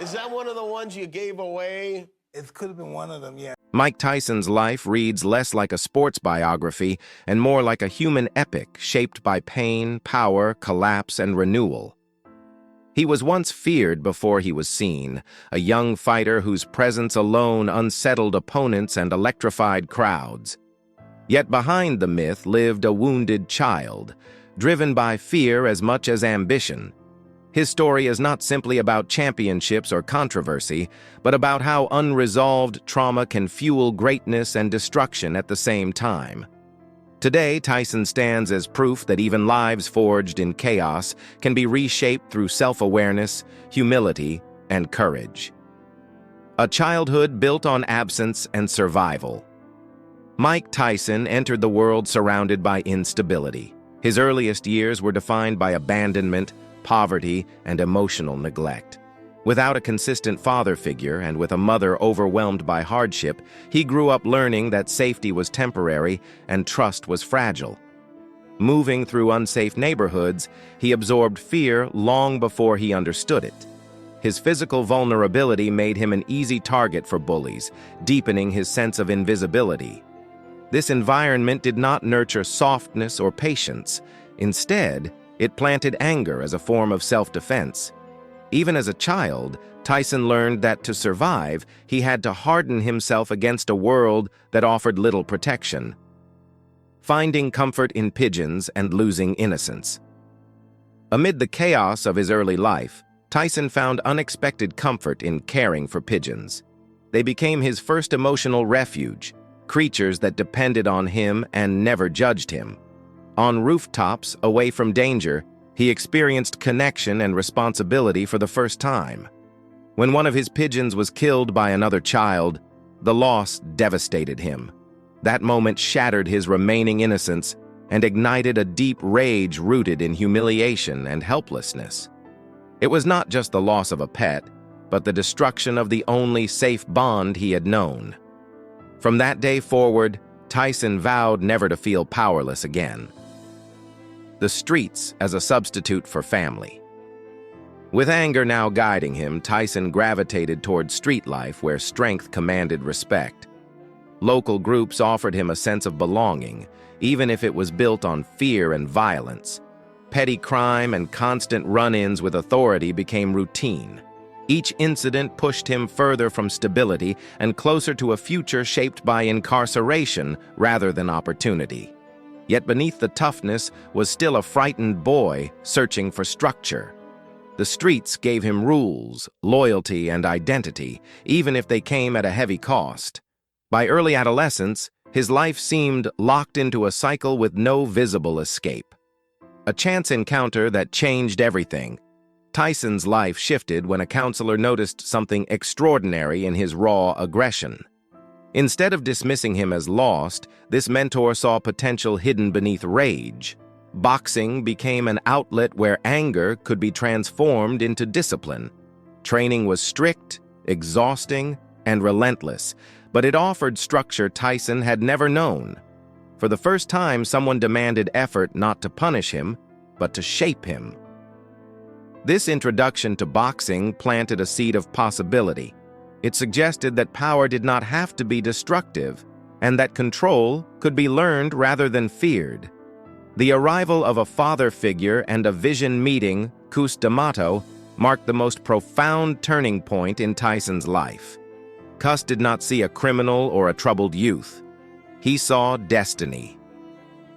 Is that one of the ones you gave away? It could have been one of them, yeah. Mike Tyson's life reads less like a sports biography and more like a human epic shaped by pain, power, collapse, and renewal. He was once feared before he was seen, a young fighter whose presence alone unsettled opponents and electrified crowds. Yet behind the myth lived a wounded child, driven by fear as much as ambition. His story is not simply about championships or controversy, but about how unresolved trauma can fuel greatness and destruction at the same time. Today, Tyson stands as proof that even lives forged in chaos can be reshaped through self-awareness, humility, and courage. A childhood built on absence and survival. Mike Tyson entered the world surrounded by instability. His earliest years were defined by abandonment, poverty, and emotional neglect. Without a consistent father figure and with a mother overwhelmed by hardship, he grew up learning that safety was temporary and trust was fragile. Moving through unsafe neighborhoods, he absorbed fear long before he understood it. His physical vulnerability made him an easy target for bullies, deepening his sense of invisibility. This environment did not nurture softness or patience. Instead, it planted anger as a form of self-defense. Even as a child, Tyson learned that to survive, he had to harden himself against a world that offered little protection. Finding comfort in pigeons and losing innocence. Amid the chaos of his early life, Tyson found unexpected comfort in caring for pigeons. They became his first emotional refuge, creatures that depended on him and never judged him. On rooftops, away from danger, he experienced connection and responsibility for the first time. When one of his pigeons was killed by another child, the loss devastated him. That moment shattered his remaining innocence and ignited a deep rage rooted in humiliation and helplessness. It was not just the loss of a pet, but the destruction of the only safe bond he had known. From that day forward, Tyson vowed never to feel powerless again. The streets as a substitute for family. With anger now guiding him, Tyson gravitated toward street life where strength commanded respect. Local groups offered him a sense of belonging, even if it was built on fear and violence. Petty crime and constant run-ins with authority became routine. Each incident pushed him further from stability and closer to a future shaped by incarceration rather than opportunity. Yet beneath the toughness was still a frightened boy searching for structure. The streets gave him rules, loyalty, and identity, even if they came at a heavy cost. By early adolescence, his life seemed locked into a cycle with no visible escape. A chance encounter that changed everything. Tyson's life shifted when a counselor noticed something extraordinary in his raw aggression. Instead of dismissing him as lost, this mentor saw potential hidden beneath rage. Boxing became an outlet where anger could be transformed into discipline. Training was strict, exhausting, and relentless, but it offered structure Tyson had never known. For the first time, someone demanded effort not to punish him, but to shape him. This introduction to boxing planted a seed of possibility. It suggested that power did not have to be destructive, and that control could be learned rather than feared. The arrival of a father figure and a vision meeting, Cus D'Amato, marked the most profound turning point in Tyson's life. Cus did not see a criminal or a troubled youth. He saw destiny.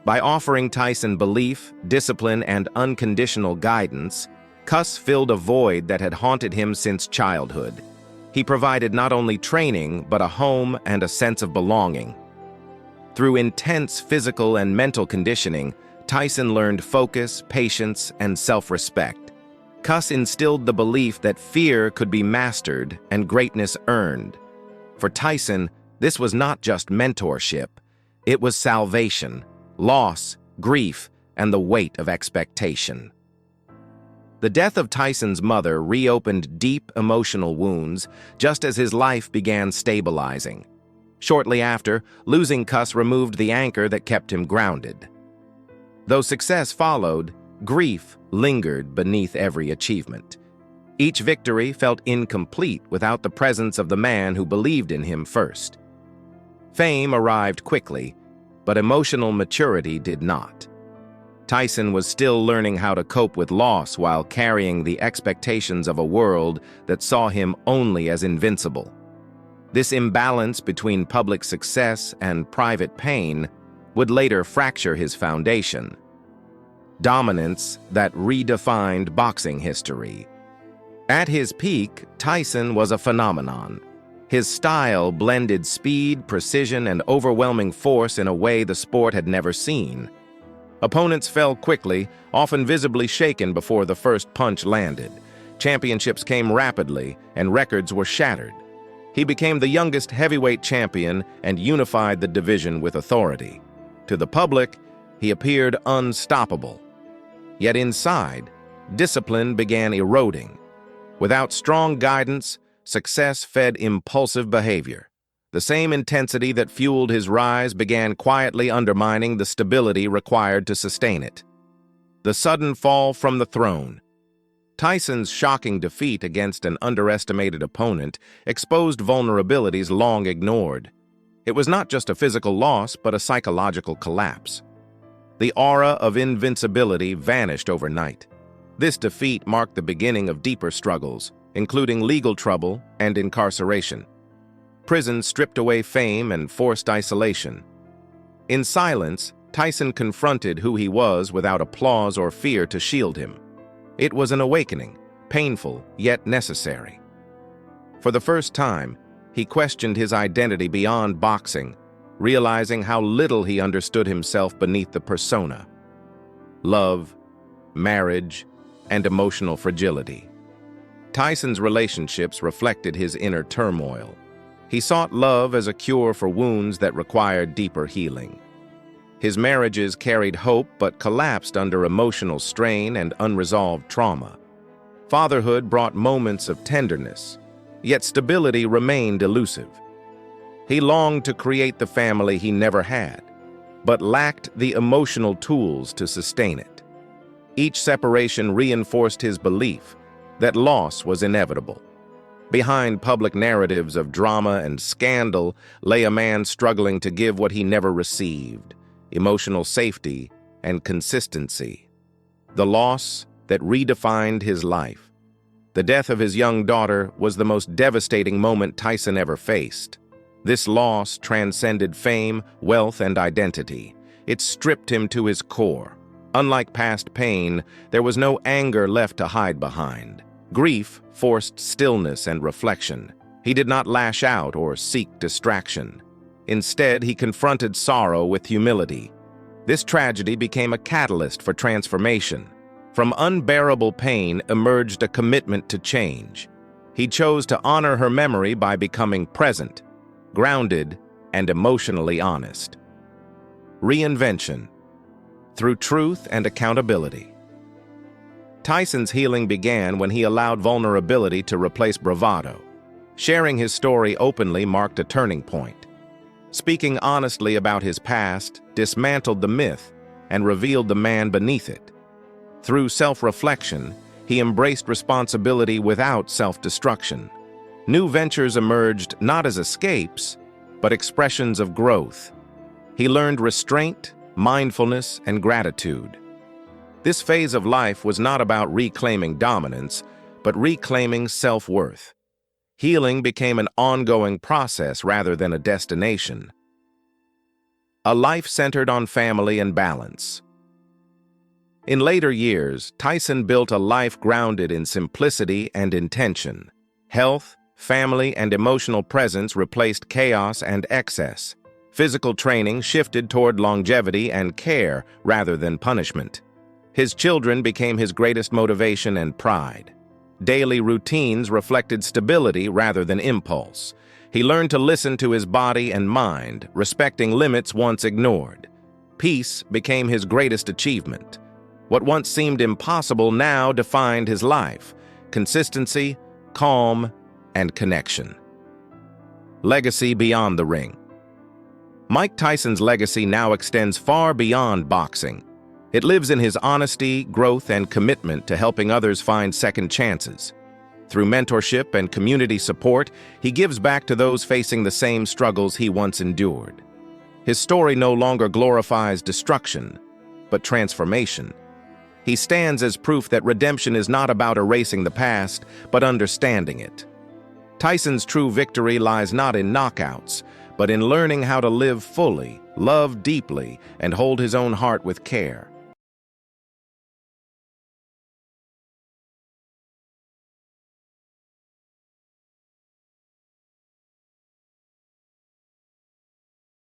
By offering Tyson belief, discipline, and unconditional guidance, Cus filled a void that had haunted him since childhood. He provided not only training, but a home and a sense of belonging. Through intense physical and mental conditioning, Tyson learned focus, patience, and self-respect. Cus instilled the belief that fear could be mastered and greatness earned. For Tyson, this was not just mentorship. It was salvation, loss, grief, and the weight of expectation. The death of Tyson's mother reopened deep emotional wounds just as his life began stabilizing. Shortly after, losing Cus removed the anchor that kept him grounded. Though success followed, grief lingered beneath every achievement. Each victory felt incomplete without the presence of the man who believed in him first. Fame arrived quickly, but emotional maturity did not. Tyson was still learning how to cope with loss while carrying the expectations of a world that saw him only as invincible. This imbalance between public success and private pain would later fracture his foundation. Dominance that redefined boxing history. At his peak, Tyson was a phenomenon. His style blended speed, precision, and overwhelming force in a way the sport had never seen. Opponents fell quickly, often visibly shaken before the first punch landed. Championships came rapidly, and records were shattered. He became the youngest heavyweight champion and unified the division with authority. To the public, he appeared unstoppable. Yet inside, discipline began eroding. Without strong guidance, success fed impulsive behavior. The same intensity that fueled his rise began quietly undermining the stability required to sustain it. The sudden fall from the throne. Tyson's shocking defeat against an underestimated opponent exposed vulnerabilities long ignored. It was not just a physical loss, but a psychological collapse. The aura of invincibility vanished overnight. This defeat marked the beginning of deeper struggles, including legal trouble and incarceration. Prison stripped away fame and forced isolation. In silence, Tyson confronted who he was without applause or fear to shield him. It was an awakening, painful yet necessary. For the first time, he questioned his identity beyond boxing, realizing how little he understood himself beneath the persona. Love, marriage, and emotional fragility. Tyson's relationships reflected his inner turmoil. He sought love as a cure for wounds that required deeper healing. His marriages carried hope but collapsed under emotional strain and unresolved trauma. Fatherhood brought moments of tenderness, yet stability remained elusive. He longed to create the family he never had, but lacked the emotional tools to sustain it. Each separation reinforced his belief that loss was inevitable. Behind public narratives of drama and scandal lay a man struggling to give what he never received: emotional safety and consistency. The loss that redefined his life. The death of his young daughter was the most devastating moment Tyson ever faced. This loss transcended fame, wealth, and identity. It stripped him to his core. Unlike past pain, there was no anger left to hide behind. Grief forced stillness and reflection. He did not lash out or seek distraction. Instead, he confronted sorrow with humility. This tragedy became a catalyst for transformation. From unbearable pain emerged a commitment to change. He chose to honor her memory by becoming present, grounded, and emotionally honest. Reinvention. Through truth and accountability. Tyson's healing began when he allowed vulnerability to replace bravado. Sharing his story openly marked a turning point. Speaking honestly about his past dismantled the myth and revealed the man beneath it. Through self-reflection, he embraced responsibility without self-destruction. New ventures emerged not as escapes, but expressions of growth. He learned restraint, mindfulness, and gratitude. This phase of life was not about reclaiming dominance, but reclaiming self-worth. Healing became an ongoing process rather than a destination. A life centered on family and balance. In later years, Tyson built a life grounded in simplicity and intention. Health, family, and emotional presence replaced chaos and excess. Physical training shifted toward longevity and care rather than punishment. His children became his greatest motivation and pride. Daily routines reflected stability rather than impulse. He learned to listen to his body and mind, respecting limits once ignored. Peace became his greatest achievement. What once seemed impossible now defined his life: consistency, calm, and connection. Legacy beyond the ring. Mike Tyson's legacy now extends far beyond boxing. It lives in his honesty, growth, and commitment to helping others find second chances. Through mentorship and community support, he gives back to those facing the same struggles he once endured. His story no longer glorifies destruction, but transformation. He stands as proof that redemption is not about erasing the past, but understanding it. Tyson's true victory lies not in knockouts, but in learning how to live fully, love deeply, and hold his own heart with care.